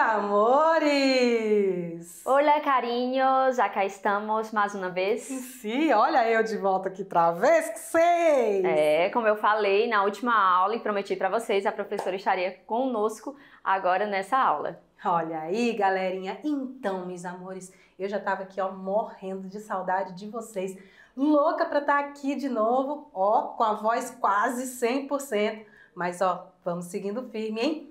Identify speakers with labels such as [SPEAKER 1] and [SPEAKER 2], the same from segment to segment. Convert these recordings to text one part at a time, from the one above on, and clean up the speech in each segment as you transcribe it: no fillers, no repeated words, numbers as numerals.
[SPEAKER 1] amores!
[SPEAKER 2] Olá, carinhos! Acá estamos mais uma vez.
[SPEAKER 1] Sim, olha eu de volta aqui outra vez com vocês!
[SPEAKER 2] Como eu falei na última aula e prometi para vocês, a professora estaria conosco agora nessa aula.
[SPEAKER 1] Olha aí, galerinha! Então, meus amores, eu já tava aqui, ó, morrendo de saudade de vocês. Louca pra estar aqui de novo, ó, com a voz quase 100%. Mas, ó, vamos seguindo firme, hein?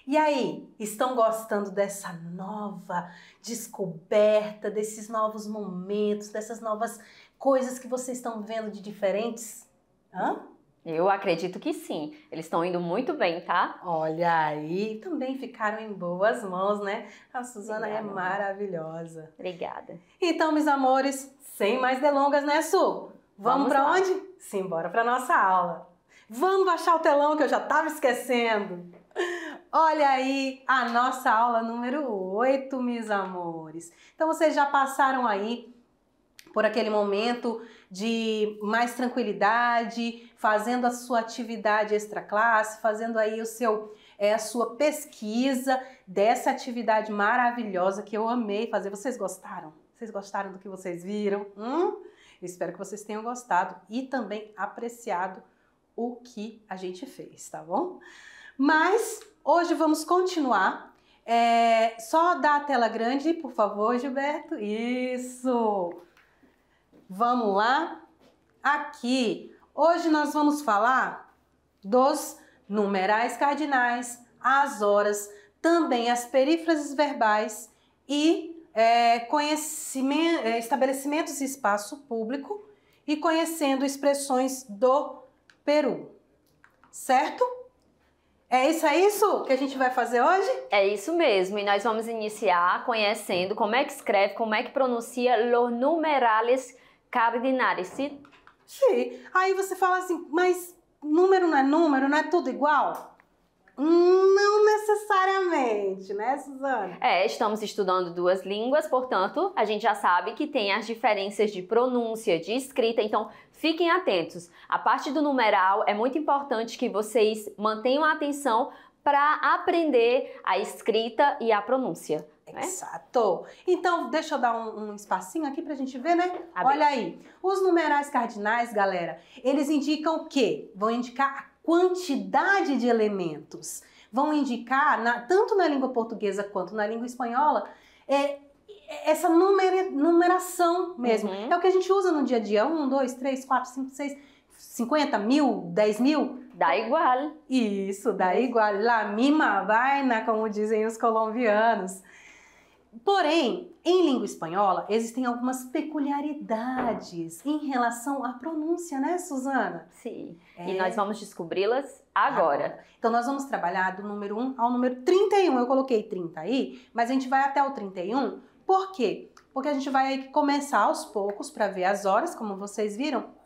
[SPEAKER 1] E aí, estão gostando dessa nova descoberta, desses novos momentos, dessas novas coisas que vocês estão vendo de diferentes? Hã?
[SPEAKER 2] Eu acredito que sim. Eles estão indo muito bem, tá?
[SPEAKER 1] Olha aí, também ficaram em boas mãos, né? A Suzana é maravilhosa.
[SPEAKER 2] Obrigada.
[SPEAKER 1] Então, meus amores, sem mais delongas, né, Su? Vamos pra
[SPEAKER 2] lá.
[SPEAKER 1] onde? Simbora pra nossa aula. Vamos baixar o telão que eu já tava esquecendo. Olha aí a nossa aula número 8, meus amores. Então, vocês já passaram aí por aquele momento de mais tranquilidade, fazendo a sua atividade extra classe, fazendo aí a sua pesquisa dessa atividade maravilhosa que eu amei fazer. Vocês gostaram? Vocês gostaram do que vocês viram? Eu espero que vocês tenham gostado e também apreciado o que a gente fez, tá bom? Mas hoje vamos continuar. Só dá a tela grande, por favor, Gilberto. Isso! Vamos lá. Aqui, hoje nós vamos falar dos numerais cardinais, as horas, também as perífrases verbais e estabelecimentos de espaço público e conhecendo expressões do Peru. Certo? É isso que a gente vai fazer hoje?
[SPEAKER 2] É isso mesmo, e nós vamos iniciar conhecendo como é que escreve, como é que pronuncia los numerales cardinais.
[SPEAKER 1] Sim. Aí você fala assim, mas número, não é tudo igual? Não necessariamente, né, Suzana?
[SPEAKER 2] Estamos estudando duas línguas, portanto, a gente já sabe que tem as diferenças de pronúncia, de escrita, então fiquem atentos. A parte do numeral é muito importante que vocês mantenham a atenção para aprender a escrita e a pronúncia.
[SPEAKER 1] Exato. Então, deixa eu dar um espacinho aqui pra gente ver, né? Olha aí, os numerais cardinais, galera, eles indicam o quê? Vão indicar a quantidade de elementos. Vão indicar, tanto na língua portuguesa quanto na língua espanhola, essa numeração mesmo. É o que a gente usa no dia a dia. 1, 2, 3, 4, 5, 6, 50 mil, 10 mil.
[SPEAKER 2] Dá igual.
[SPEAKER 1] Isso, dá igual. La misma vaina, como dizem os colombianos. Porém, em língua espanhola, existem algumas peculiaridades em relação à pronúncia, né, Suzana?
[SPEAKER 2] Sim, e nós vamos descobri-las agora.
[SPEAKER 1] Então, nós vamos trabalhar do número 1 ao número 31. Eu coloquei 30 aí, mas a gente vai até o 31. Por quê? Porque a gente vai começar aos poucos para ver as horas, como vocês viram.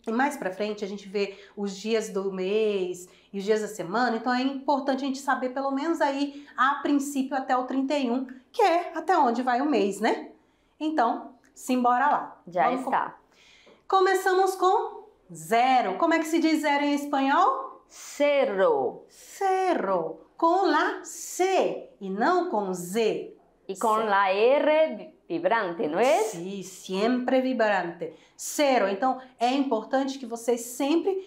[SPEAKER 1] E mais pra frente a gente vê os dias do mês e os dias da semana, então é importante a gente saber pelo menos aí a princípio até o 31, que é até onde vai o mês, né? Então, simbora lá.
[SPEAKER 2] Já está.
[SPEAKER 1] Começamos com 0. Como é que se diz 0 em espanhol?
[SPEAKER 2] Cerro.
[SPEAKER 1] Cerro. Com la C e não com Z.
[SPEAKER 2] E com la R vibrante, não é?
[SPEAKER 1] Sim, sempre vibrante. Zero. Então, é importante que vocês sempre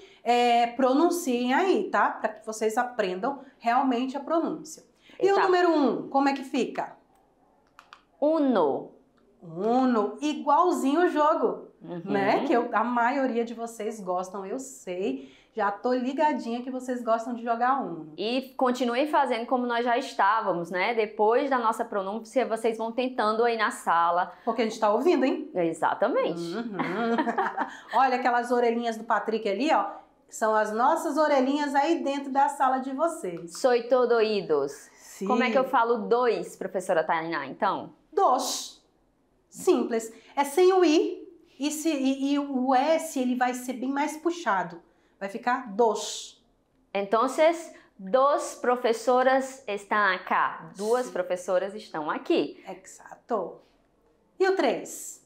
[SPEAKER 1] pronunciem aí, tá? Para que vocês aprendam realmente a pronúncia. E o número 1, como é que fica?
[SPEAKER 2] Uno.
[SPEAKER 1] Uno, igualzinho o jogo, né? Que a maioria de vocês gostam, eu sei. Já tô ligadinha que vocês gostam de jogar Uno.
[SPEAKER 2] E continuem fazendo como nós já estávamos, né? Depois da nossa pronúncia, vocês vão tentando aí na sala.
[SPEAKER 1] Porque a gente tá ouvindo, hein?
[SPEAKER 2] Exatamente.
[SPEAKER 1] Olha aquelas orelhinhas do Patrick ali, ó. São as nossas orelhinhas aí dentro da sala de vocês.
[SPEAKER 2] Soy todo oídos.
[SPEAKER 1] Sim.
[SPEAKER 2] Como é que eu falo dois, professora Tainá, então?
[SPEAKER 1] Dos. Simples. É sem o I e o S ele vai ser bem mais puxado. Vai ficar dos.
[SPEAKER 2] Entonces, dos professoras estão acá. Duas professoras estão aqui.
[SPEAKER 1] Exato. E o 3?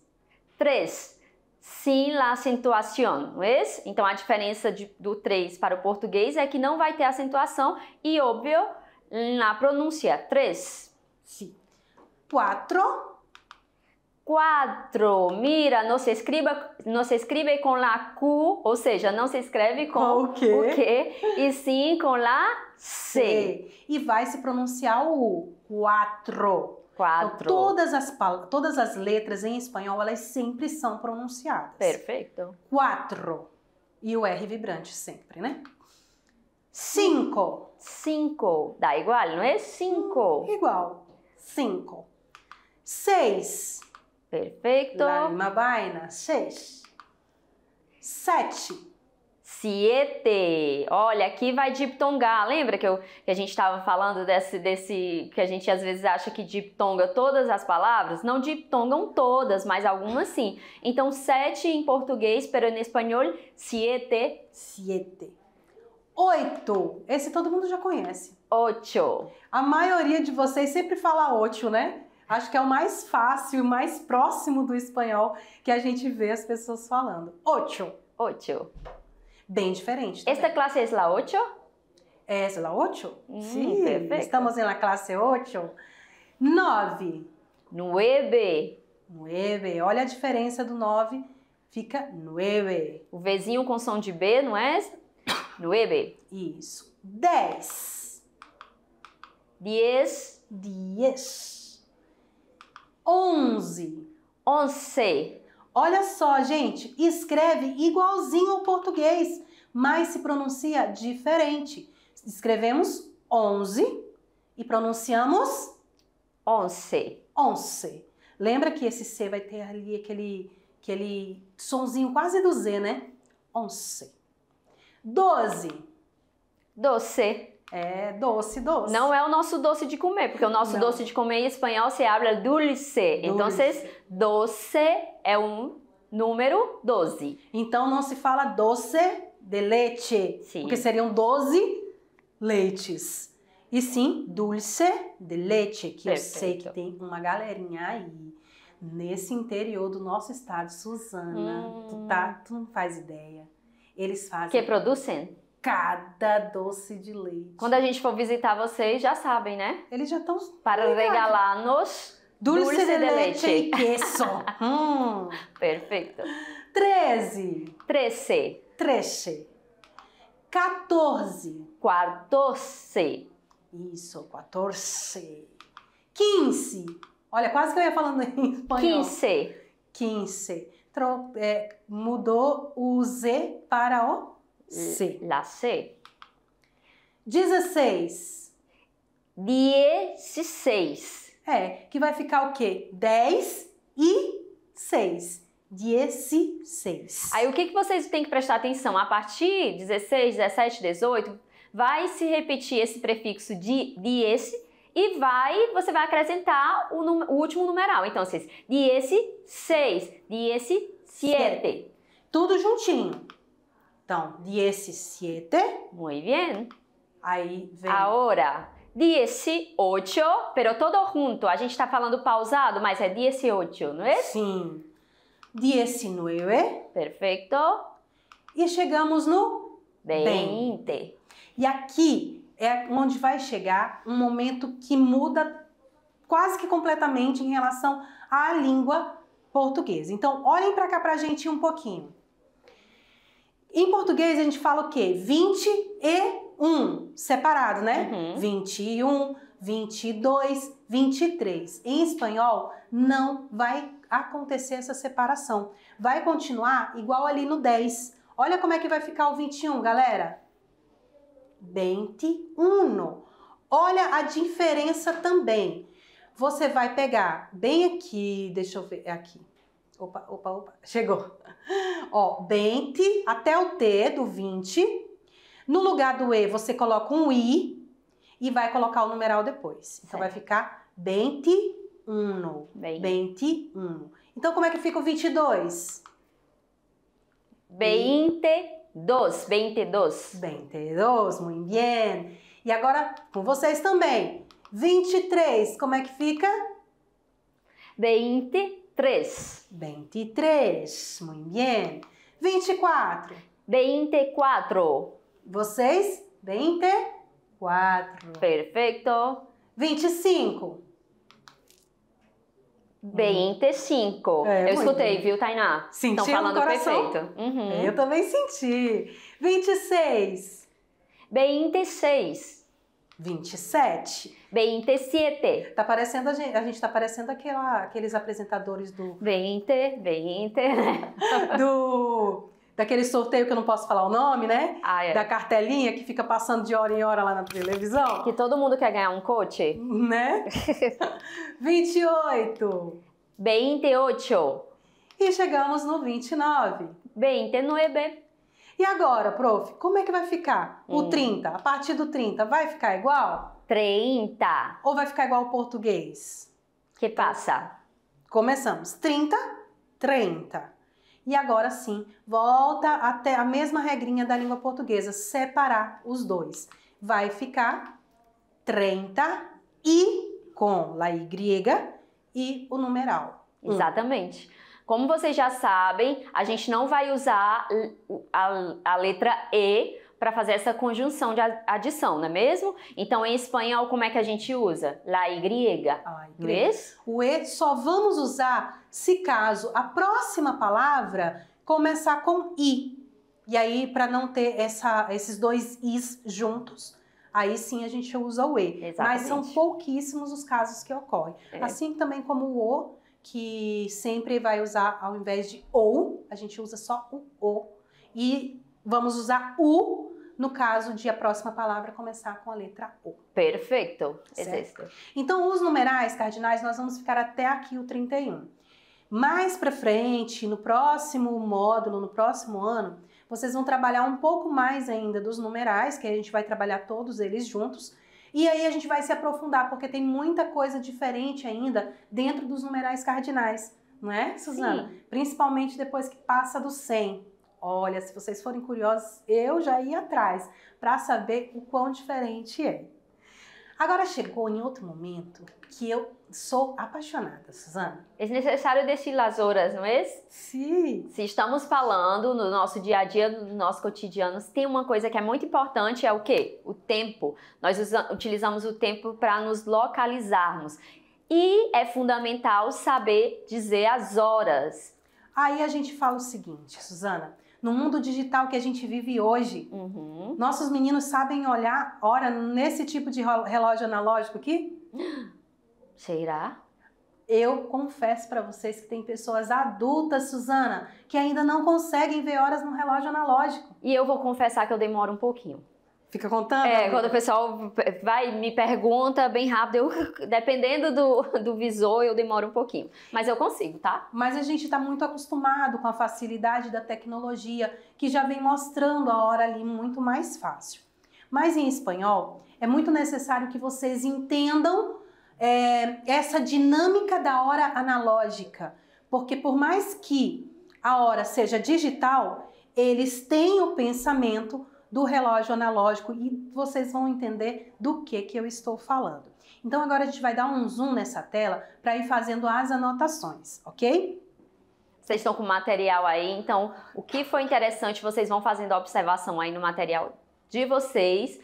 [SPEAKER 2] 3. Sin la acentuación, não é? Então, a diferença do 3 para o português é que não vai ter acentuação e, óbvio, na pronúncia. 3.
[SPEAKER 1] Sí. 4.
[SPEAKER 2] 4. Mira, não se escreve com a Q, ou seja, não se escreve com
[SPEAKER 1] o quê?
[SPEAKER 2] E sim com a C.
[SPEAKER 1] E vai se pronunciar o U. 4.
[SPEAKER 2] 4.
[SPEAKER 1] Então, todas as letras em espanhol, elas sempre são pronunciadas.
[SPEAKER 2] Perfeito.
[SPEAKER 1] 4. E o R vibrante sempre, né? 5.
[SPEAKER 2] 5. Dá igual, não é? 5.
[SPEAKER 1] Igual. 5. 6.
[SPEAKER 2] Perfeito.
[SPEAKER 1] La misma vaina. 6. 7.
[SPEAKER 2] 7. Olha, aqui vai diptongar. Lembra que a gente estava falando desse que a gente às vezes acha que diptonga todas as palavras? Não diptongam todas, mas algumas sim. Então, 7 em português, pero em espanhol, 7.
[SPEAKER 1] 7. 8. Esse todo mundo já conhece.
[SPEAKER 2] 8.
[SPEAKER 1] A maioria de vocês sempre fala 8, né? Acho que é o mais fácil, mais próximo do espanhol que a gente vê as pessoas falando. 8.
[SPEAKER 2] 8.
[SPEAKER 1] Bem diferente também.
[SPEAKER 2] Esta clase es la 8?
[SPEAKER 1] ¿Es la 8? Sí,
[SPEAKER 2] perfecto.
[SPEAKER 1] Estamos en la clase 8. 9.
[SPEAKER 2] 9.
[SPEAKER 1] 9. Olha a diferença do 9. Fica 9.
[SPEAKER 2] O Vzinho com som de B, não é? 9.
[SPEAKER 1] Isso. 10.
[SPEAKER 2] 10.
[SPEAKER 1] 10. 11.
[SPEAKER 2] 11.
[SPEAKER 1] Olha só, gente, escreve igualzinho ao português, mas se pronuncia diferente. Escrevemos 11 e pronunciamos
[SPEAKER 2] 11.
[SPEAKER 1] 11. Lembra que esse C vai ter ali aquele sonzinho quase do Z, né? 11. 12.
[SPEAKER 2] 12.
[SPEAKER 1] É doce, doce.
[SPEAKER 2] Não é o nosso doce de comer, porque o nosso doce de comer em espanhol se habla dulce. Então, 12 é um número 12.
[SPEAKER 1] Então, não se fala doce de leite,
[SPEAKER 2] Sim.
[SPEAKER 1] porque seriam 12 leites. E sim, dulce de leite, que
[SPEAKER 2] Perfeito.
[SPEAKER 1] eu sei que tem uma galerinha aí, nesse interior do nosso estado, Suzana. Tu não faz ideia. Eles fazem...
[SPEAKER 2] Que produzem?
[SPEAKER 1] Cada doce de leite.
[SPEAKER 2] Quando a gente for visitar vocês, já sabem, né?
[SPEAKER 1] Eles já estão...
[SPEAKER 2] Para regalar-nos
[SPEAKER 1] Dulce de leite e queso.
[SPEAKER 2] Perfeito.
[SPEAKER 1] 13.
[SPEAKER 2] 13.
[SPEAKER 1] 13. 14.
[SPEAKER 2] 14.
[SPEAKER 1] Isso, 14. 15. Olha, quase que eu ia falando em espanhol.
[SPEAKER 2] 15.
[SPEAKER 1] 15. Mudou o Z para o C.
[SPEAKER 2] La C.
[SPEAKER 1] 16.
[SPEAKER 2] 16.
[SPEAKER 1] Que vai ficar o quê? 10 e 6. 16.
[SPEAKER 2] Aí o que vocês têm que prestar atenção? A partir de 16, 17, 18, vai se repetir esse prefixo de 10 e você vai acrescentar o último numeral. Então, 16, 17.
[SPEAKER 1] Tudo juntinho. Então, 17.
[SPEAKER 2] Muy bien.
[SPEAKER 1] Aí vem...
[SPEAKER 2] Agora, 18, pero todo junto. A gente está falando pausado, mas é 18, não é?
[SPEAKER 1] Sim. 19.
[SPEAKER 2] Perfeito.
[SPEAKER 1] E chegamos no
[SPEAKER 2] 20.
[SPEAKER 1] E aqui é onde vai chegar um momento que muda quase que completamente em relação à língua portuguesa. Então, olhem para cá para a gente um pouquinho. Em português, a gente fala o quê? 21, separado, né?
[SPEAKER 2] Uhum.
[SPEAKER 1] 21, 22, 23. Em espanhol, não vai acontecer essa separação. Vai continuar igual ali no 10. Olha como é que vai ficar o 21, galera. 21. Olha a diferença também. Você vai pegar bem aqui, deixa eu ver, aqui. Opa, chegou. Ó, 20 até o T do 20. No lugar do E, você coloca um I e vai colocar o numeral depois. Então, vai ficar 21. 21. Então, como é que fica o 22?
[SPEAKER 2] 22.
[SPEAKER 1] 22, muito bem. E agora, com vocês também. 23, como é que fica?
[SPEAKER 2] 23.
[SPEAKER 1] 23, muito bem. 24.
[SPEAKER 2] 24.
[SPEAKER 1] Vocês? 24.
[SPEAKER 2] Perfeito.
[SPEAKER 1] 25.
[SPEAKER 2] 25. Eu escutei,
[SPEAKER 1] bem.
[SPEAKER 2] viu, Tainá?
[SPEAKER 1] Sentiu
[SPEAKER 2] Estão falando
[SPEAKER 1] no coração?
[SPEAKER 2] perfeito. Uhum.
[SPEAKER 1] Eu também senti. 26.
[SPEAKER 2] 26.
[SPEAKER 1] 27.
[SPEAKER 2] 27.
[SPEAKER 1] Tá parecendo a gente tá parecendo aqueles apresentadores do
[SPEAKER 2] 20, né?
[SPEAKER 1] daquele sorteio que eu não posso falar o nome, né?
[SPEAKER 2] Ah, é.
[SPEAKER 1] Da cartelinha que fica passando de hora em hora lá na televisão,
[SPEAKER 2] Que todo mundo quer ganhar um coach.
[SPEAKER 1] né? 28.
[SPEAKER 2] 28.
[SPEAKER 1] E chegamos no 29.
[SPEAKER 2] 29.
[SPEAKER 1] E agora, prof, como é que vai ficar? O 30, a partir do 30, vai ficar igual?
[SPEAKER 2] 30.
[SPEAKER 1] Ou vai ficar igual ao português?
[SPEAKER 2] Que passa?
[SPEAKER 1] Começamos. 30, 30. E agora sim, volta até a mesma regrinha da língua portuguesa, separar os dois. Vai ficar 30 e com la Y e o numeral.
[SPEAKER 2] Exatamente. Como vocês já sabem, a gente não vai usar a letra E para fazer essa conjunção de adição, não é mesmo? Então, em espanhol, como é que a gente usa? La Y. Não é isso?
[SPEAKER 1] O E só vamos usar se caso a próxima palavra começar com I. E aí, para não ter esses dois Is juntos, aí sim a gente usa o E.
[SPEAKER 2] Exatamente.
[SPEAKER 1] Mas são pouquíssimos os casos que ocorrem.
[SPEAKER 2] É.
[SPEAKER 1] Assim também como o O, que sempre vai usar, ao invés de OU, a gente usa só o O. E vamos usar U no caso de a próxima palavra começar com a letra O.
[SPEAKER 2] Perfeito.
[SPEAKER 1] Certo? Então, os numerais cardinais, nós vamos ficar até aqui o 31. Mais para frente, no próximo módulo, no próximo ano, vocês vão trabalhar um pouco mais ainda dos numerais, que a gente vai trabalhar todos eles juntos. E aí a gente vai se aprofundar, porque tem muita coisa diferente ainda dentro dos numerais cardinais, não é, Suzana?
[SPEAKER 2] Sim.
[SPEAKER 1] Principalmente depois que passa do 100. Olha, se vocês forem curiosos, eu já ia atrás para saber o quão diferente é. Agora chegou em outro momento que eu sou apaixonada, Suzana.
[SPEAKER 2] É necessário decir las horas, não é?
[SPEAKER 1] Sim.
[SPEAKER 2] Se estamos falando no nosso dia a dia, no nosso cotidiano, tem uma coisa que é muito importante, é o quê? O tempo. Nós utilizamos o tempo para nos localizarmos. E é fundamental saber dizer as horas.
[SPEAKER 1] Aí a gente fala o seguinte, Suzana, no mundo digital que a gente vive hoje, nossos meninos sabem olhar hora nesse tipo de relógio analógico aqui?
[SPEAKER 2] Será?
[SPEAKER 1] Eu confesso para vocês que tem pessoas adultas, Suzana, que ainda não conseguem ver horas no relógio analógico.
[SPEAKER 2] E eu vou confessar que eu demoro um pouquinho.
[SPEAKER 1] Fica contando?
[SPEAKER 2] Quando o pessoal vai me pergunta bem rápido, dependendo do visor, eu demoro um pouquinho. Mas eu consigo, tá?
[SPEAKER 1] Mas a gente está muito acostumado com a facilidade da tecnologia, que já vem mostrando a hora ali muito mais fácil. Mas em espanhol, é muito necessário que vocês entendam essa dinâmica da hora analógica. Porque por mais que a hora seja digital, eles têm o pensamento do relógio analógico e vocês vão entender do que eu estou falando. Então agora a gente vai dar um zoom nessa tela para ir fazendo as anotações, ok?
[SPEAKER 2] Vocês estão com material aí, então o que foi interessante, vocês vão fazendo a observação aí no material de vocês,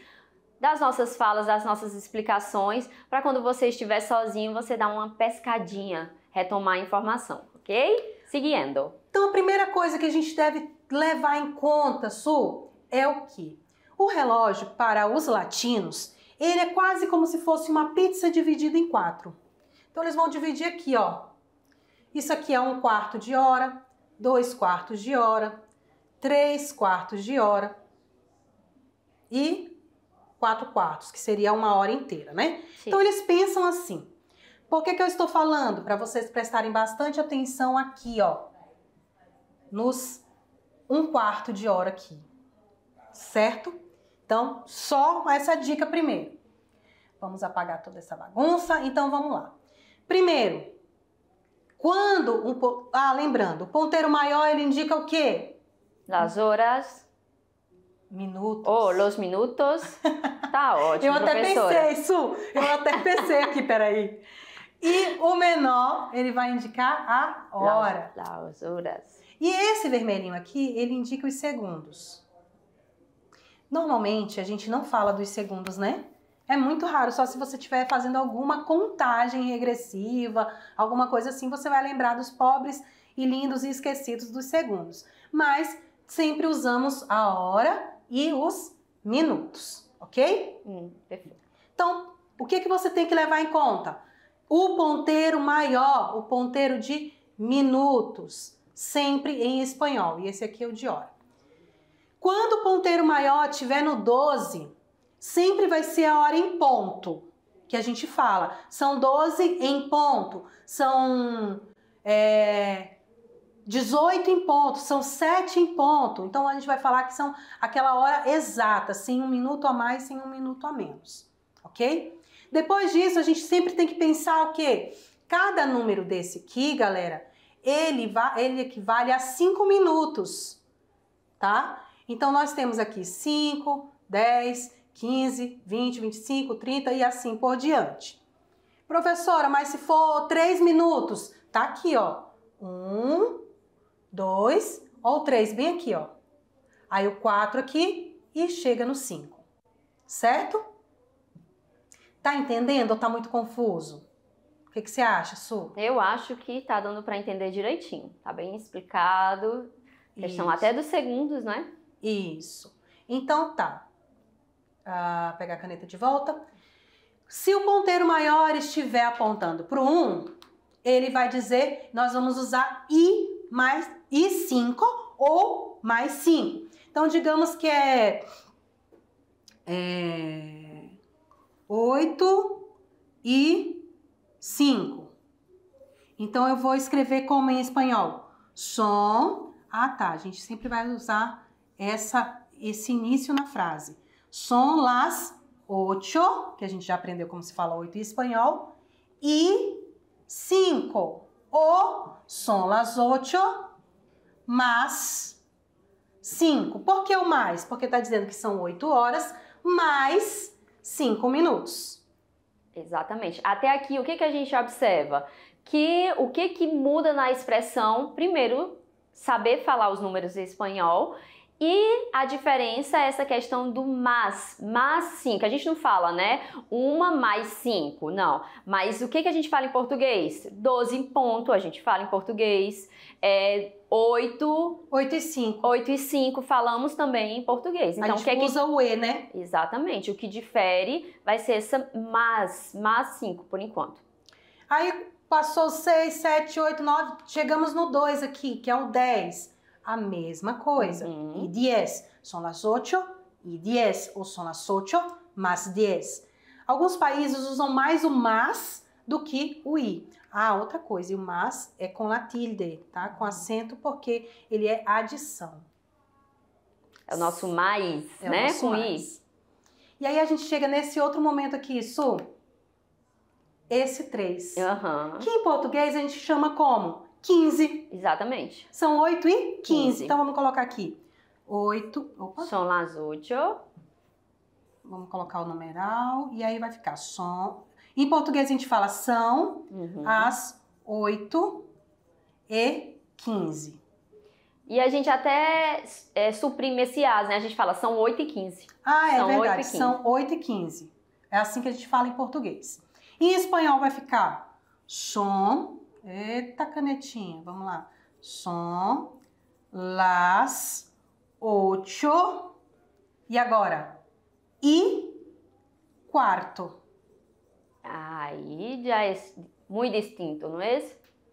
[SPEAKER 2] das nossas falas, das nossas explicações, para quando você estiver sozinho, você dar uma pescadinha, retomar a informação, ok? Seguindo.
[SPEAKER 1] Então a primeira coisa que a gente deve levar em conta, Su, é o que? O relógio, para os latinos, ele é quase como se fosse uma pizza dividida em 4. Então eles vão dividir aqui, ó. Isso aqui é 1/4 de hora, 2/4 de hora, 3/4 de hora e 4/4, que seria 1 hora inteira, né? Sim. Então eles pensam assim. Por que eu estou falando? Para vocês prestarem bastante atenção aqui, ó. Nos 1/4 de hora aqui. Certo? Então, só essa dica primeiro. Vamos apagar toda essa bagunça, então vamos lá. Primeiro, lembrando, o ponteiro maior, ele indica o quê?
[SPEAKER 2] Las horas.
[SPEAKER 1] Minutos.
[SPEAKER 2] Los minutos. Tá ótimo,
[SPEAKER 1] eu até
[SPEAKER 2] professora.
[SPEAKER 1] pensei, Su, eu até pensei aqui, peraí. E o menor, ele vai indicar a hora.
[SPEAKER 2] Las horas.
[SPEAKER 1] E esse vermelhinho aqui, ele indica os segundos. Normalmente, a gente não fala dos segundos, né? É muito raro, só se você estiver fazendo alguma contagem regressiva, alguma coisa assim, você vai lembrar dos pobres e lindos e esquecidos dos segundos. Mas sempre usamos a hora e os minutos, ok?
[SPEAKER 2] Perfeito.
[SPEAKER 1] Então, o que você tem que levar em conta? O ponteiro maior, o ponteiro de minutos, sempre em espanhol. E esse aqui é o de hora. Quando o ponteiro maior estiver no 12, sempre vai ser a hora em ponto, que a gente fala. São 12 em ponto, são 18 em ponto, são 7 em ponto. Então a gente vai falar que são aquela hora exata, sem um minuto a mais, sem um minuto a menos, ok? Depois disso, a gente sempre tem que pensar o quê? Cada número desse aqui, galera, ele equivale a 5 minutos, tá? Então nós temos aqui 5, 10, 15, 20, 25, 30 e assim por diante. Professora, mas se for 3 minutos, tá aqui, ó. 1, 2 ou 3, bem aqui, ó. Aí o 4 aqui e chega no 5. Certo? Tá entendendo ou tá muito confuso? O que você acha, Su?
[SPEAKER 2] Eu acho que tá dando para entender direitinho. Tá bem explicado. Questão até dos segundos, né?
[SPEAKER 1] Isso. Então tá. Pegar a caneta de volta. Se o ponteiro maior estiver apontando para o 1, ele vai dizer, nós vamos usar I mais I5 ou mais 5. Então, digamos que é 8 e 5. Então, eu vou escrever como em espanhol? Son. Tá. A gente sempre vai usar esse início na frase. Son las 8, que a gente já aprendeu como se fala 8 em espanhol, e 5. Ou son las 8 más 5. Por que o mais? Porque está dizendo que são 8 horas mais 5 minutos.
[SPEAKER 2] Exatamente. Até aqui, o que a gente observa? Que o que muda na expressão, primeiro, saber falar os números em espanhol. E a diferença é essa questão do mais 5. A gente não fala, né? 1 mais 5, não. Mas o que a gente fala em português? 12 em ponto, a gente fala em português. 8
[SPEAKER 1] e 5.
[SPEAKER 2] 8 e 5 falamos também em português. Então,
[SPEAKER 1] a gente usa o E, né?
[SPEAKER 2] Exatamente. O que difere vai ser essa mais 5, por enquanto.
[SPEAKER 1] Aí passou 6, 7, 8, 9, chegamos no 2 aqui, que é o 10. A mesma coisa. Y 10. Son las 8 y 10. Ou son las 8 más 10. Alguns países usam mais o mas do que o i. Outra coisa. E o mas é com la tilde, tá? Com acento, porque ele é adição.
[SPEAKER 2] É o nosso mais, né?
[SPEAKER 1] Com mais. E aí a gente chega nesse outro momento aqui, Su. Esse 3. Que em português a gente chama como? 15.
[SPEAKER 2] Exatamente.
[SPEAKER 1] São 8 e 15. Então, vamos colocar aqui. 8. Opa.
[SPEAKER 2] Son las 8.
[SPEAKER 1] Vamos colocar o numeral. E aí vai ficar som. Em português a gente fala são as 8 e 15.
[SPEAKER 2] E a gente até suprime esse as, né? A gente fala são 8 e 15.
[SPEAKER 1] É verdade. São 8 e 15. É assim que a gente fala em português. Em espanhol vai ficar son. Eita, canetinha, vamos lá. Son las 8. E agora? E quarto.
[SPEAKER 2] Aí já é muito distinto, não é?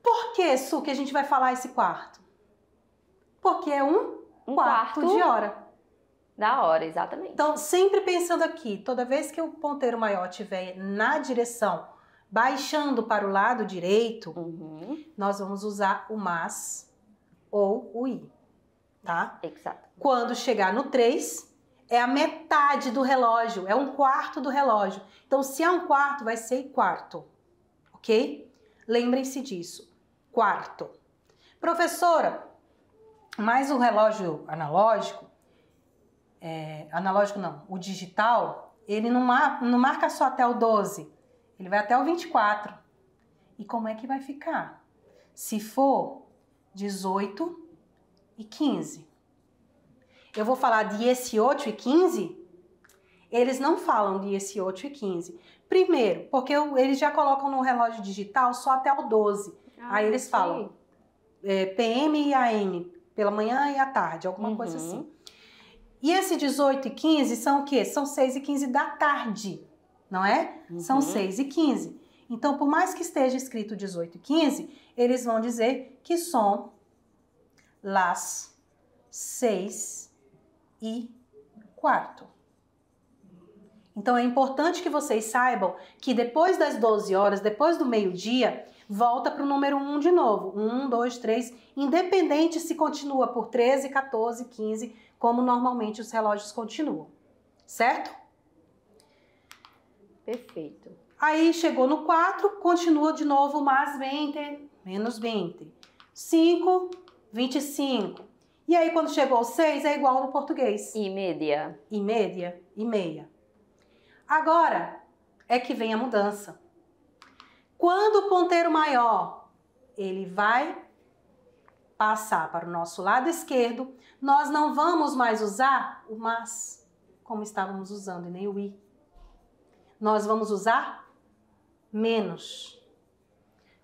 [SPEAKER 1] Por que, Su, que a gente vai falar esse quarto? Porque é um quarto de hora.
[SPEAKER 2] Da hora, exatamente.
[SPEAKER 1] Então, sempre pensando aqui, toda vez que o ponteiro maior estiver na direção baixando para o lado direito, nós vamos usar o mas ou o i, tá?
[SPEAKER 2] Exato.
[SPEAKER 1] Quando chegar no 3, é a metade do relógio, é um quarto do relógio. Então, se é um quarto, vai ser quarto, ok? Lembrem-se disso, quarto. Professora, mas o relógio analógico, o digital, ele não marca só até o 12, ele vai até o 24. E como é que vai ficar? Se for 18 e 15. Eu vou falar 18 e 15? eles não falam 18h15. Primeiro, porque eles já colocam no relógio digital só até o 12. Aí eles falam PM e AM, pela manhã e à tarde, alguma coisa assim. E esse 18h15 são o quê? São 6h15 da tarde, não é? São 6h15. Então, por mais que esteja escrito 18h15, eles vão dizer que são las 6h15. Então, é importante que vocês saibam que depois das 12 horas, depois do meio-dia, volta para o número 1 de novo. 1, 2, 3, independente se continua por 13, 14, 15, como normalmente os relógios continuam. Certo?
[SPEAKER 2] Perfeito.
[SPEAKER 1] Aí chegou no 4, continua de novo mais 20, menos 20. 5, 25. E aí quando chegou ao 6 é igual no português.
[SPEAKER 2] E média.
[SPEAKER 1] E média, e meia. Agora é que vem a mudança. Quando o ponteiro maior, ele vai passar para o nosso lado esquerdo, nós não vamos mais usar o mas, como estávamos usando, e nem o i. Nós vamos usar menos.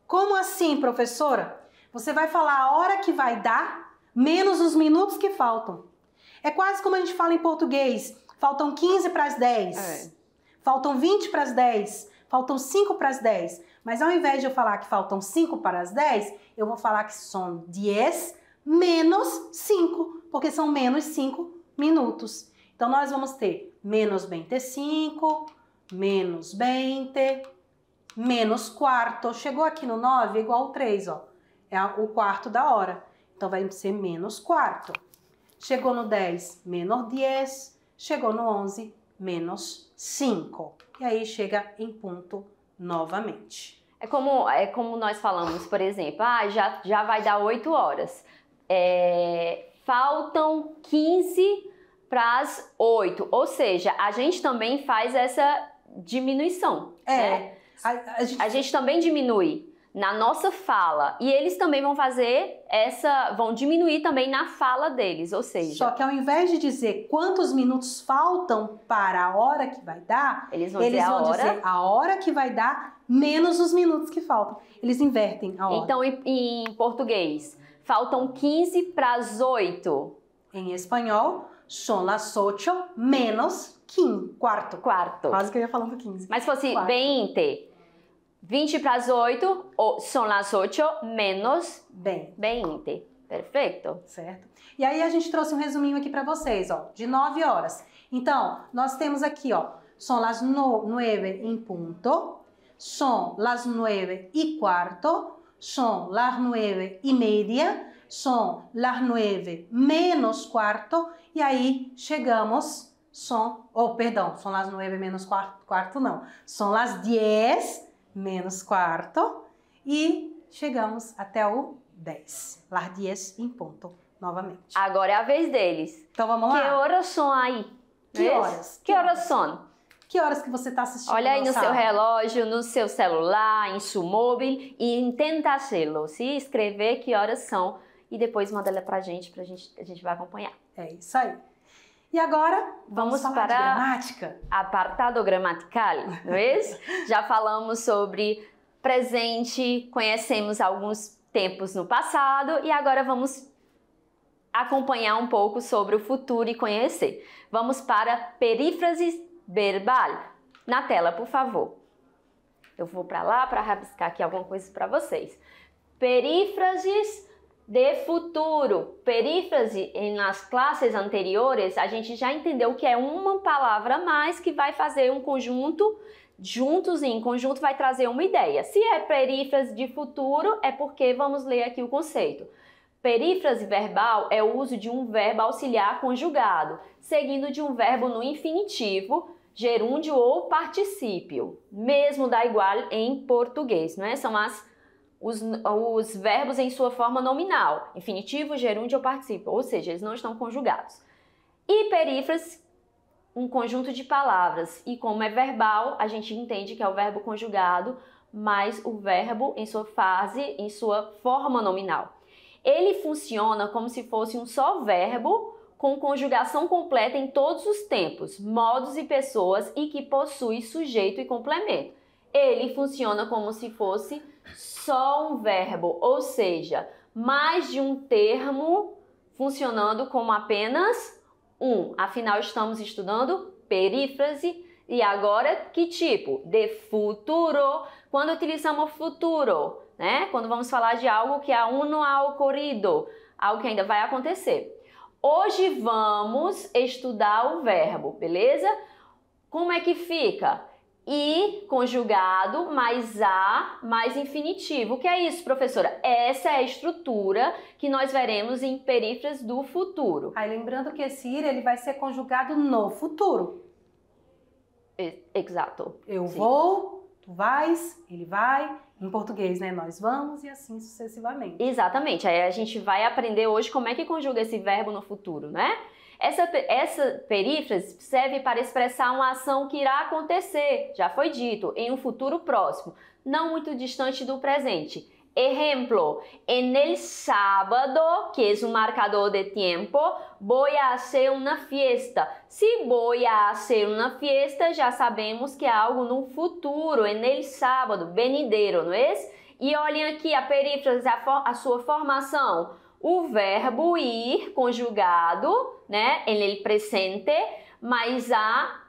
[SPEAKER 1] Como assim, professora? Você vai falar a hora que vai dar, menos os minutos que faltam. É quase como a gente fala em português. Faltam 15 para as 10. Faltam 20 para as 10. Faltam 5 para as 10. Mas ao invés de eu falar que faltam 5 para as 10, eu vou falar que são 10 menos 5, porque são menos 5 minutos. Então, nós vamos ter menos 25, menos 20, menos quarto. Chegou aqui no 9 é igual ao 3, ó. É o quarto da hora. Então, vai ser menos quarto. Chegou no 10, menos 10. Chegou no 11, menos 5. E aí, chega em ponto novamente.
[SPEAKER 2] É como nós falamos, por exemplo, já vai dar 8 horas. Faltam 15 para as 8. Ou seja, a gente também faz essa diminuição. Né? A gente também diminui na nossa fala. E eles também vão fazer vão diminuir também na fala deles, ou seja...
[SPEAKER 1] Só que ao invés de dizer quantos minutos faltam para a hora que vai dar, eles vão dizer a hora que vai dar menos os minutos que faltam. Eles invertem a hora.
[SPEAKER 2] Então, em português, faltam 15 para as 8.
[SPEAKER 1] Em espanhol, son las 8 menos 15. Quarto. Quase que eu ia falando 15.
[SPEAKER 2] Mas se fosse 20 para as 8, son las 8 menos 20. Perfeito.
[SPEAKER 1] Certo. E aí a gente trouxe um resuminho aqui para vocês, ó, de 9 horas. Então, nós temos aqui, ó, son las 9 em punto, son las 9:15, son las 9:30, son las 9 menos quarto, e aí chegamos, son las 9 menos quarto não, son las 10 menos quarto, e chegamos até o 10, las 10 em ponto, novamente.
[SPEAKER 2] Agora é a vez deles.
[SPEAKER 1] Então vamos lá?
[SPEAKER 2] Que horas são aí?
[SPEAKER 1] Que horas?
[SPEAKER 2] Que horas são?
[SPEAKER 1] Que horas que você está assistindo?
[SPEAKER 2] Olha aí no seu relógio, no seu celular, em seu móvel e tenta achá-lo. Se escrever que horas são e depois manda ela a gente vai acompanhar.
[SPEAKER 1] É isso aí. E agora vamos falar de gramática.
[SPEAKER 2] Apartado gramatical, não é isso? Já falamos sobre presente, conhecemos alguns tempos no passado e agora vamos acompanhar um pouco sobre o futuro e conhecer. Vamos para perífrases verbal. Na tela, por favor. Eu vou para lá para rabiscar aqui alguma coisa para vocês. Perífrases de futuro. Perífrase, nas classes anteriores, a gente já entendeu que é uma palavra a mais que vai fazer um conjunto, juntos em conjunto vai trazer uma ideia. Se é perífrase de futuro, é porque vamos ler aqui o conceito. Perífrase verbal é o uso de um verbo auxiliar conjugado, seguindo de um verbo no infinitivo, gerúndio ou particípio. Mesmo dá igual em português, não é? São os verbos em sua forma nominal, infinitivo, gerúndio ou particípio, ou seja, eles não estão conjugados. E perífrase, um conjunto de palavras, e como é verbal, a gente entende que é o verbo conjugado, mais o verbo em sua fase, em sua forma nominal. Ele funciona como se fosse um só verbo com conjugação completa em todos os tempos, modos e pessoas e que possui sujeito e complemento. Ele funciona como se fosse só um verbo, ou seja, mais de um termo funcionando como apenas um. Afinal, estamos estudando perífrase. E agora, que tipo? De futuro. Quando utilizamos futuro, né? Quando vamos falar de algo que aún não ha ocorrido, algo que ainda vai acontecer. Hoje vamos estudar o verbo, beleza? Como é que fica? I conjugado mais a mais infinitivo. O que é isso, professora? Essa é a estrutura que nós veremos em perífrases do futuro.
[SPEAKER 1] Aí lembrando que esse ir ele vai ser conjugado no futuro.
[SPEAKER 2] Exato.
[SPEAKER 1] Eu vou, tu vais, ele vai. Em português, né? Nós vamos e assim sucessivamente.
[SPEAKER 2] Exatamente. Aí a gente vai aprender hoje como é que conjuga esse verbo no futuro, né? Essa perífrase serve para expressar uma ação que irá acontecer, já foi dito, em um futuro próximo, não muito distante do presente. Ejemplo, en el sábado, que es un marcador de tiempo, voy a hacer una fiesta. Si voy a hacer una fiesta, já sabemos que é algo no futuro, en el sábado, venidero, não é? E olhem aqui a perífrase, a sua formação. O verbo ir conjugado, né, en el presente, mais a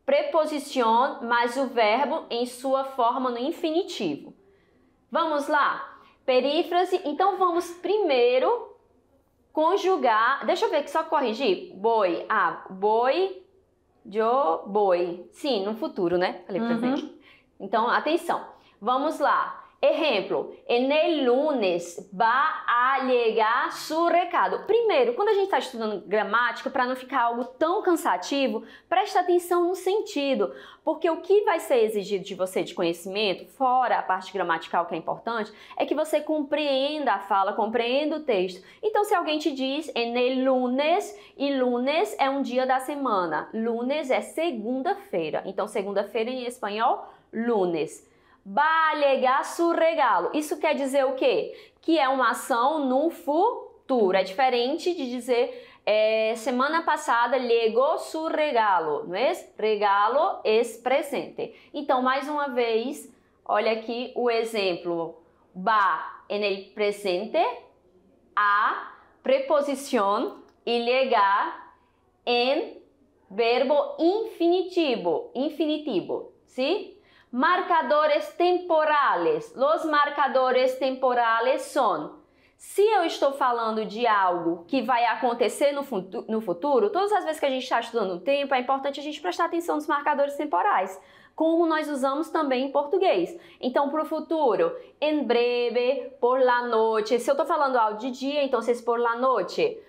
[SPEAKER 2] preposição, mais o verbo em sua forma no infinitivo. Vamos lá? Perífrase, então vamos primeiro conjugar, deixa eu ver aqui, só corrigir, boi, boi, yo, boi, sim, no futuro, né? Falei presente. Então, atenção, vamos lá. Exemplo, en el lunes va a llegar su recado. Primeiro, quando a gente está estudando gramática, para não ficar algo tão cansativo, presta atenção no sentido, porque o que vai ser exigido de você de conhecimento, fora a parte gramatical que é importante, é que você compreenda a fala, compreenda o texto. Então, se alguém te diz en el lunes, e lunes é um dia da semana, lunes é segunda-feira. Então, segunda-feira em espanhol, lunes. Va a llegar su regalo. Isso quer dizer o quê? Que é uma ação no futuro. É diferente de dizer semana passada llegó su regalo, não é? Regalo é presente. Então, mais uma vez, olha aqui o exemplo. Va en el presente, a preposición y llegar en verbo infinitivo, ¿sí? Marcadores temporales. Los marcadores temporales são: se eu estou falando de algo que vai acontecer no futuro, todas as vezes que a gente está estudando o tempo, é importante a gente prestar atenção nos marcadores temporais, como nós usamos também em português. Então, para o futuro, en breve, por la noche. Se eu estou falando algo de dia, então, por la noche.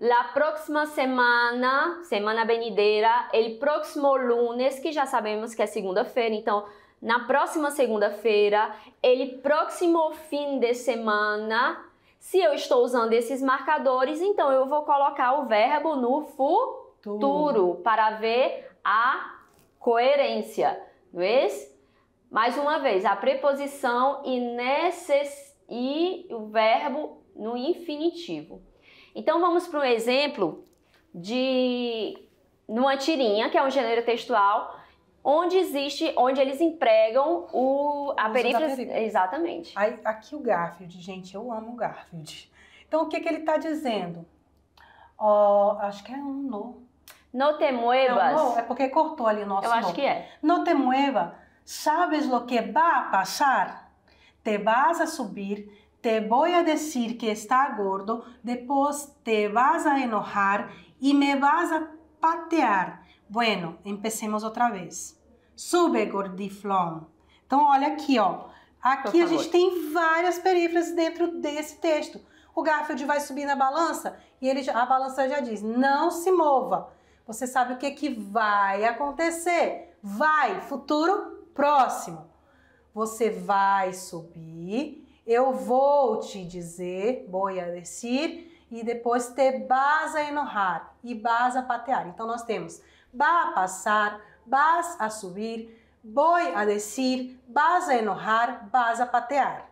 [SPEAKER 2] La próxima semana, semana venidera, el próximo lunes, que já sabemos que é segunda-feira, então, na próxima segunda-feira, el próximo fim de semana. Se eu estou usando esses marcadores, então eu vou colocar o verbo no futuro para ver a coerência, não é? Mais uma vez, a preposição e o verbo no infinitivo. Então vamos para um exemplo de numa tirinha, que é um gênero textual, onde eles empregam a perífrase. Exatamente.
[SPEAKER 1] Aí, aqui o Garfield, gente, eu amo o Garfield. Então, o que ele está dizendo? Acho que é um no.
[SPEAKER 2] No te muevas.
[SPEAKER 1] Não, é porque cortou ali o nosso
[SPEAKER 2] Eu acho que é.
[SPEAKER 1] No te muevas. ¿Sabes lo que va a pasar? Te vas a subir, te voy a decir que está gordo, depois te vas a enojar y me vas a patear. Bueno, empecemos outra vez. Sube, gordiflão. Então, olha aqui, ó. Aqui a gente tem várias perífrases dentro desse texto. O Garfield vai subir na balança e a balança já diz, não se mova. Você sabe o que vai acontecer? Vai, futuro próximo. Você vai subir, eu vou te dizer, voy a decir, e depois te vas a enojar e vas a patear. Então, nós temos va a passar, vas a subir, voy a decir, vas a enojar, vas a patear.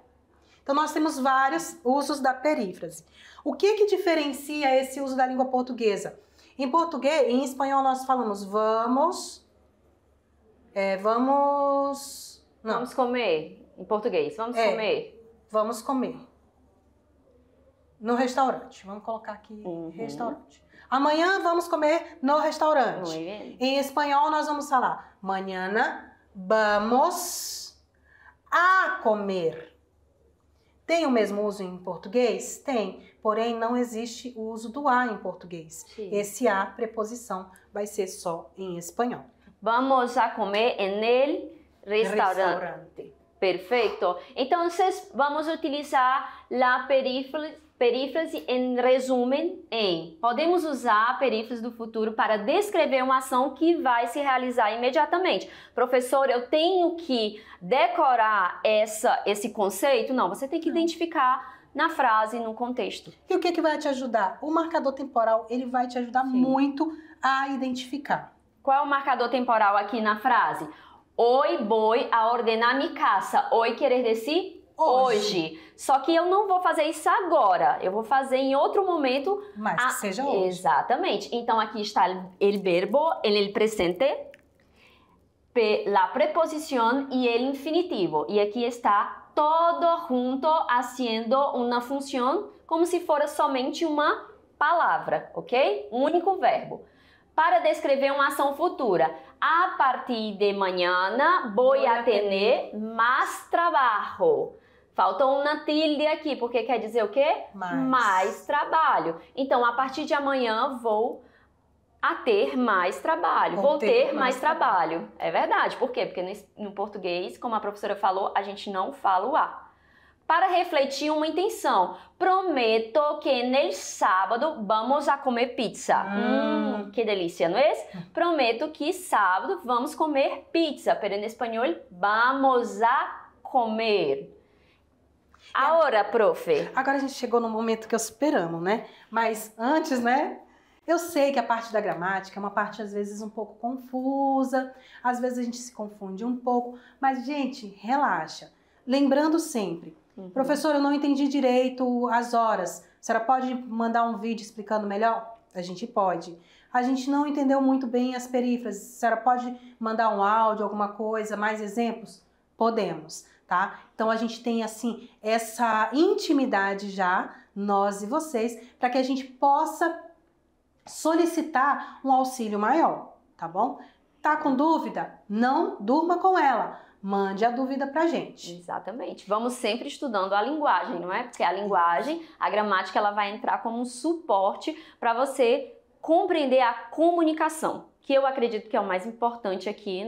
[SPEAKER 1] Então, nós temos vários usos da perífrase. O que diferencia esse uso da língua portuguesa? Em português, em espanhol, nós falamos vamos...
[SPEAKER 2] Vamos comer. Em português, vamos comer.
[SPEAKER 1] Vamos comer. No restaurante. Vamos colocar aqui restaurante. Amanhã vamos comer no restaurante.
[SPEAKER 2] Muy bien.
[SPEAKER 1] Em espanhol, nós vamos falar mañana vamos a comer. Tem o mesmo uso em português? Tem. Porém, não existe o uso do a em português.
[SPEAKER 2] Sim.
[SPEAKER 1] Esse a, preposição, vai ser só em espanhol.
[SPEAKER 2] Vamos a comer en el restaurante. Perfeito. Então, vamos utilizar a perífrase em resumen em. Podemos usar a perífrase do futuro para descrever uma ação que vai se realizar imediatamente. Professor, eu tenho que decorar esse conceito? Não, você tem que identificar na frase, no contexto.
[SPEAKER 1] E o que vai te ajudar? O marcador temporal, ele vai te ajudar muito a identificar.
[SPEAKER 2] Qual é o marcador temporal aqui na frase? Hoy voy a ordenar mi casa. Hoy querer dizer hoje. Só que eu não vou fazer isso agora. Eu vou fazer em outro momento.
[SPEAKER 1] Mas que seja hoje.
[SPEAKER 2] Exatamente. Então aqui está o verbo en el presente, la preposición y el infinitivo. E aqui está todo junto haciendo uma função como se fosse somente uma palavra, ok? Um único verbo. Para descrever uma ação futura, a partir de mañana voy a tener más trabajo. Falta uma tilde aqui, porque quer dizer o quê? Mais trabalho. Então, a partir de amanhã vou a ter mais trabalho. Vou ter mais trabalho. É verdade. Por quê? Porque no português, como a professora falou, a gente não fala o a. Para refletir uma intenção. Prometo que no sábado vamos a comer pizza. Que delícia, não é? Prometo que sábado vamos comer pizza. Pero em espanhol, vamos a comer. Agora, profe.
[SPEAKER 1] Agora a gente chegou no momento que eu esperamos, né? Mas antes, né? Eu sei que a parte da gramática é uma parte, às vezes, um pouco confusa. Às vezes a gente se confunde um pouco. Mas, gente, relaxa. Lembrando sempre... Professor, eu não entendi direito as horas. A senhora pode mandar um vídeo explicando melhor? A gente pode. A gente não entendeu muito bem as perífrases. A senhora pode mandar um áudio, alguma coisa, mais exemplos? Podemos, tá? Então a gente tem, assim, essa intimidade já, nós e vocês, para que a gente possa solicitar um auxílio maior, tá bom? Tá com dúvida? Não durma com ela. Mande a dúvida pra gente.
[SPEAKER 2] Exatamente. Vamos sempre estudando a linguagem, não é? Porque a linguagem, a gramática, ela vai entrar como um suporte para você compreender a comunicação, que eu acredito que é o mais importante aqui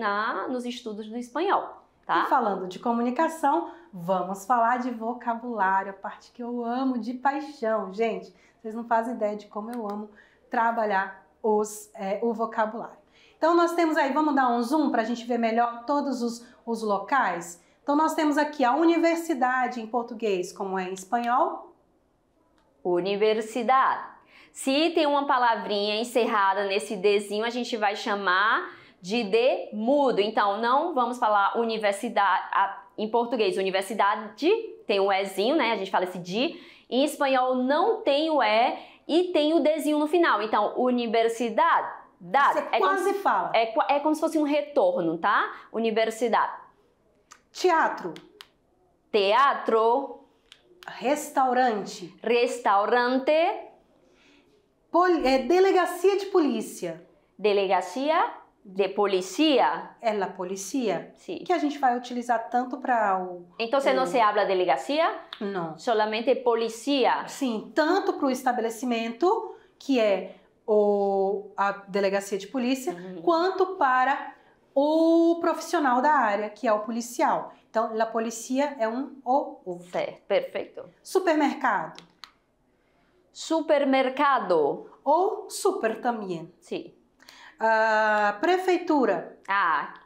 [SPEAKER 2] nos estudos do espanhol, tá?
[SPEAKER 1] E falando de comunicação, vamos falar de vocabulário, a parte que eu amo de paixão. Gente, vocês não fazem ideia de como eu amo trabalhar o vocabulário. Então, nós temos aí, vamos dar um zoom para a gente ver melhor todos os locais? Então, nós temos aqui a universidade em português, como é em espanhol?
[SPEAKER 2] Universidade. Se tem uma palavrinha encerrada nesse Dzinho, a gente vai chamar de D mudo. Então, não vamos falar universidade, em português, universidade, tem um Ezinho, né? A gente fala esse de. Em espanhol, não tem o E e tem o Dzinho no final. Então, universidade.
[SPEAKER 1] Você quase fala.
[SPEAKER 2] É como se fosse um retorno, tá? Universidade.
[SPEAKER 1] Teatro.
[SPEAKER 2] Teatro.
[SPEAKER 1] Restaurante.
[SPEAKER 2] Restaurante.
[SPEAKER 1] Delegacia de polícia.
[SPEAKER 2] Delegacia de polícia.
[SPEAKER 1] É la policía.
[SPEAKER 2] Sim.
[SPEAKER 1] Que a gente vai utilizar tanto para
[SPEAKER 2] Então, não se habla delegacia?
[SPEAKER 1] Não.
[SPEAKER 2] Solamente polícia.
[SPEAKER 1] Sim, tanto para o estabelecimento, que é a delegacia de polícia, quanto para o profissional da área, que é o policial. Então, la policía é o.
[SPEAKER 2] Certo, perfeito.
[SPEAKER 1] Supermercado.
[SPEAKER 2] Supermercado.
[SPEAKER 1] Ou super também.
[SPEAKER 2] Sim.
[SPEAKER 1] Prefeitura.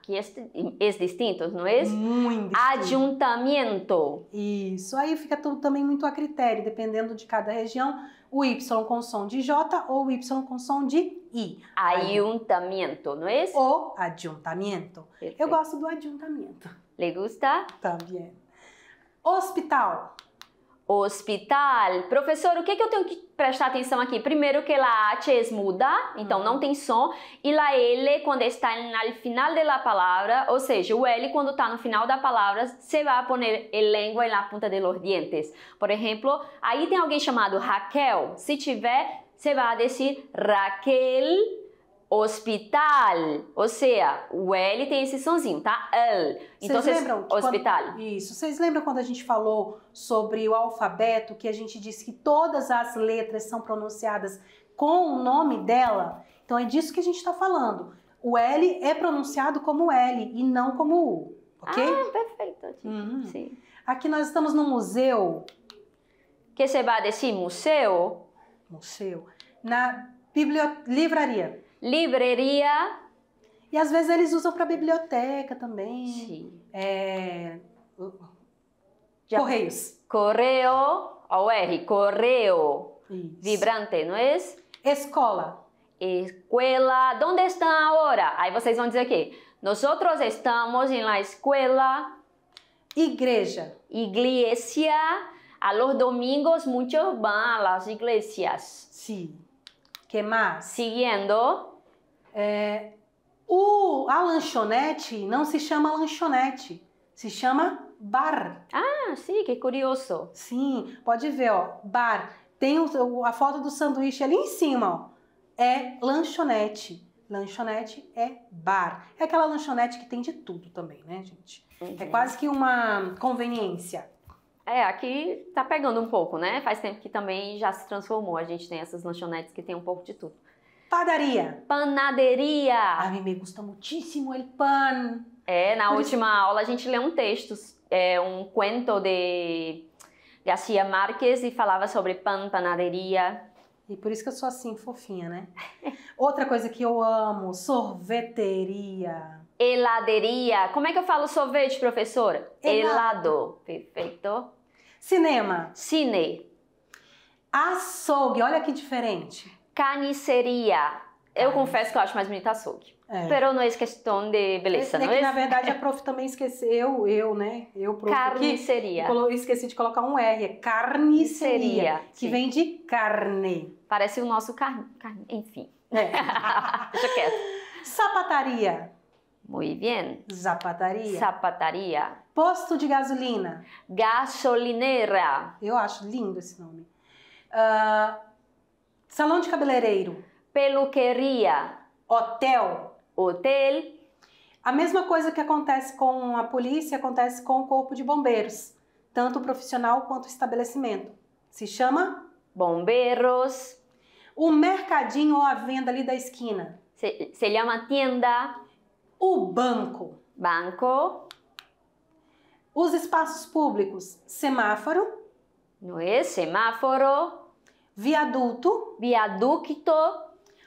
[SPEAKER 2] Que é distinto, não é?
[SPEAKER 1] Muito distinto.
[SPEAKER 2] Ayuntamiento.
[SPEAKER 1] Isso, aí fica tudo também muito a critério, dependendo de cada região, o Y com som de J ou o Y com som de I.
[SPEAKER 2] Ayuntamiento, não é?
[SPEAKER 1] O ayuntamiento.
[SPEAKER 2] Perfeito.
[SPEAKER 1] Eu gosto do ayuntamiento.
[SPEAKER 2] Le gusta?
[SPEAKER 1] Também. Hospital.
[SPEAKER 2] Hospital. Professor, o que eu tenho que prestar atenção aqui? Primeiro que a H é muda, então não tem som, e a L quando está no final da palavra, ou seja, o L quando está no final da palavra, se vai pôr a língua na ponta dos dentes. Por exemplo, aí tem alguém chamado Raquel. Se tiver, você vai dizer Raquel Hospital, ou seja, o L tem esse sonzinho, tá? L. Então,
[SPEAKER 1] vocês lembram?
[SPEAKER 2] Hospital.
[SPEAKER 1] Isso. Vocês lembram quando a gente falou sobre o alfabeto, que a gente disse que todas as letras são pronunciadas com o nome dela? Então, é disso que a gente está falando. O L é pronunciado como L e não como U, ok?
[SPEAKER 2] Ah, perfeito. Sim.
[SPEAKER 1] Aqui nós estamos no museu.
[SPEAKER 2] Que você vai dizer museu?
[SPEAKER 1] Museu. Na livraria.
[SPEAKER 2] Livraria.
[SPEAKER 1] E às vezes eles usam para biblioteca também.
[SPEAKER 2] Sim.
[SPEAKER 1] Correios.
[SPEAKER 2] Correio, o R, correio.
[SPEAKER 1] Isso.
[SPEAKER 2] Vibrante, não é?
[SPEAKER 1] Escola.
[SPEAKER 2] Escola. Onde estão agora? Aí vocês vão dizer aqui. Nós estamos na escola.
[SPEAKER 1] Igreja.
[SPEAKER 2] Iglesia. A los domingos muchos van a las iglesias.
[SPEAKER 1] Sim. Que mais?
[SPEAKER 2] Siguiendo.
[SPEAKER 1] A lanchonete não se chama lanchonete, se chama bar.
[SPEAKER 2] Ah, sim, que curioso.
[SPEAKER 1] Sim, pode ver, ó, bar. Tem a foto do sanduíche ali em cima, ó. É lanchonete. Lanchonete é bar. É aquela lanchonete que tem de tudo também, né, gente? É quase que uma conveniência.
[SPEAKER 2] Aqui tá pegando um pouco, né? Faz tempo que também já se transformou. A gente tem essas lanchonetes que tem um pouco de tudo.
[SPEAKER 1] Padaria.
[SPEAKER 2] Panaderia.
[SPEAKER 1] A mim me gusta muchísimo el pan.
[SPEAKER 2] Na última aula a gente leu um texto, um cuento de Garcia Marques e falava sobre pan, panaderia.
[SPEAKER 1] E por isso que eu sou assim, fofinha, né? Outra coisa que eu amo, sorveteria.
[SPEAKER 2] Heladeria. Como é que eu falo sorvete, professora? Helado. Perfeito.
[SPEAKER 1] Cinema.
[SPEAKER 2] Cine.
[SPEAKER 1] Açougue. Olha que diferente.
[SPEAKER 2] Carniceria. Eu confesso que eu acho mais bonito açougue. Pero não é questão de beleza, não é?
[SPEAKER 1] Que na verdade a prof também esqueceu, né? Eu, prof,
[SPEAKER 2] carniceria.
[SPEAKER 1] Aqui, esqueci de colocar um R, é carniceria, que vem de carne.
[SPEAKER 2] Parece o nosso carne, enfim. Deixa quieto.
[SPEAKER 1] Sapataria.
[SPEAKER 2] Muito bem.
[SPEAKER 1] Zapataria.
[SPEAKER 2] Sapataria.
[SPEAKER 1] Posto de gasolina.
[SPEAKER 2] Gasolineira.
[SPEAKER 1] Eu acho lindo esse nome. Salão de cabeleireiro.
[SPEAKER 2] Peluqueria.
[SPEAKER 1] Hotel.
[SPEAKER 2] Hotel.
[SPEAKER 1] A mesma coisa que acontece com a polícia, acontece com o corpo de bombeiros. Tanto o profissional quanto o estabelecimento. Se chama?
[SPEAKER 2] Bombeiros.
[SPEAKER 1] O mercadinho ou a venda ali da esquina.
[SPEAKER 2] Se chama tienda.
[SPEAKER 1] O banco.
[SPEAKER 2] Banco.
[SPEAKER 1] Os espaços públicos. Semáforo.
[SPEAKER 2] Não é? Semáforo.
[SPEAKER 1] Viaduto.
[SPEAKER 2] Viaducto.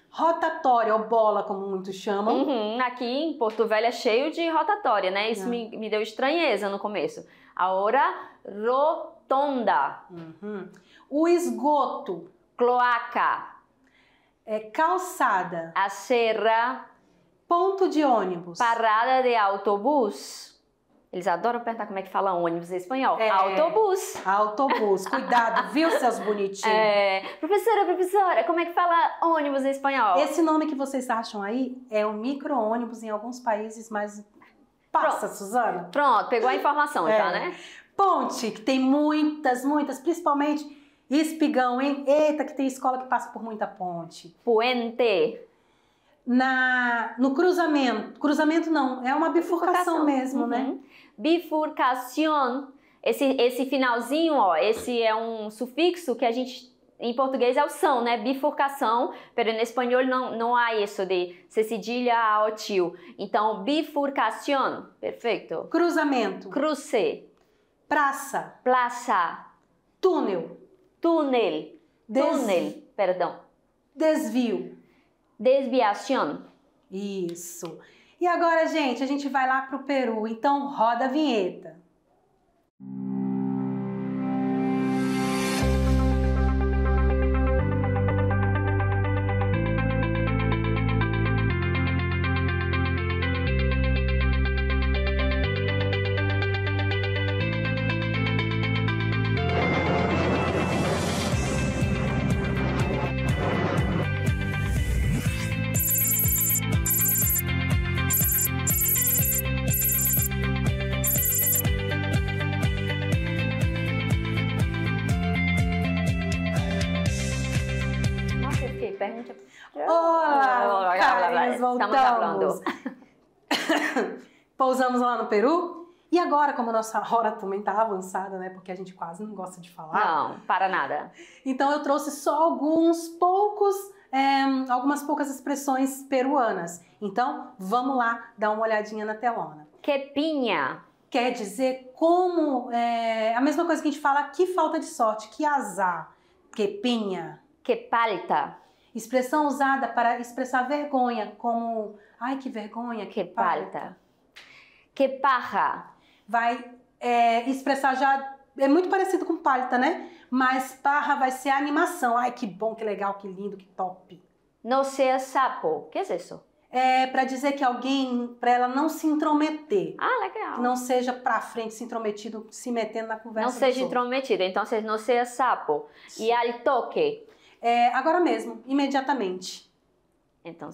[SPEAKER 1] Rotatória ou bola, como muitos chamam.
[SPEAKER 2] Aqui em Porto Velho é cheio de rotatória, né? Isso me deu estranheza no começo. Agora, rotonda.
[SPEAKER 1] O esgoto.
[SPEAKER 2] Cloaca.
[SPEAKER 1] Calçada.
[SPEAKER 2] A serra.
[SPEAKER 1] Ponto de ônibus.
[SPEAKER 2] Parada de autobus. Eles adoram perguntar como é que fala ônibus em espanhol. Autobus.
[SPEAKER 1] Autobus. Cuidado, viu, seus bonitinhos?
[SPEAKER 2] Professora, como é que fala ônibus em espanhol?
[SPEAKER 1] Esse nome que vocês acham aí é o micro-ônibus em alguns países, mas passa,
[SPEAKER 2] Pronto.
[SPEAKER 1] Suzana.
[SPEAKER 2] Pronto, pegou a informação já, né?
[SPEAKER 1] Ponte, que tem muitas, principalmente espigão, hein? Eita, que tem escola que passa por muita ponte.
[SPEAKER 2] Puente.
[SPEAKER 1] No cruzamento não, é uma bifurcação mesmo, né?
[SPEAKER 2] Bifurcação. Esse finalzinho, ó, esse é um sufixo que a gente, em português é o são, né? Bifurcação, pero em espanhol não há isso de se cedilha ao tio. Então, bifurcação, perfeito.
[SPEAKER 1] Cruzamento.
[SPEAKER 2] Cruce.
[SPEAKER 1] Praça.
[SPEAKER 2] Plaça.
[SPEAKER 1] Túnel.
[SPEAKER 2] Túnel. Túnel, perdão.
[SPEAKER 1] Desvio.
[SPEAKER 2] Desviação.
[SPEAKER 1] Isso. E agora, gente, a gente vai lá pro Peru. Então, roda a vinheta.
[SPEAKER 2] pergunta.
[SPEAKER 1] Olá, carinhos,
[SPEAKER 2] Estamos falando.
[SPEAKER 1] Pousamos lá no Peru. E agora, como a nossa hora também tá avançada, né? Porque a gente quase não gosta de falar.
[SPEAKER 2] Não, para nada.
[SPEAKER 1] Então eu trouxe só algumas poucas expressões peruanas. Então, vamos lá dar uma olhadinha na telona.
[SPEAKER 2] Que pinha.
[SPEAKER 1] Quer dizer como... a mesma coisa que a gente fala, que falta de sorte, que azar. Que pinha.
[SPEAKER 2] Que palta.
[SPEAKER 1] Expressão usada para expressar vergonha, como... Ai, que vergonha,
[SPEAKER 2] Que palta. Que parra.
[SPEAKER 1] Vai expressar já... É muito parecido com palta, né? Mas parra vai ser a animação. Ai, que bom, que legal, que lindo, que top.
[SPEAKER 2] No seas sapo. Que é isso?
[SPEAKER 1] É para dizer que alguém, para ela não se intrometer.
[SPEAKER 2] Ah, legal.
[SPEAKER 1] Que não seja pra frente, se intrometido, se metendo na conversa.
[SPEAKER 2] Não seja intrometida. Então, no seas sapo. E al toque.
[SPEAKER 1] Agora mesmo, imediatamente.
[SPEAKER 2] Então,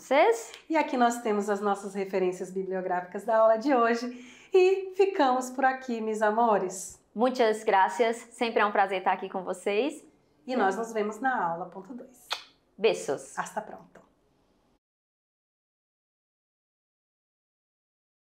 [SPEAKER 1] E aqui nós temos as nossas referências bibliográficas da aula de hoje. E ficamos por aqui, meus amores.
[SPEAKER 2] Muitas gracias. Sempre é um prazer estar aqui com vocês.
[SPEAKER 1] E nós nos vemos na aula ponto 2.
[SPEAKER 2] Beijos.
[SPEAKER 1] Hasta pronto.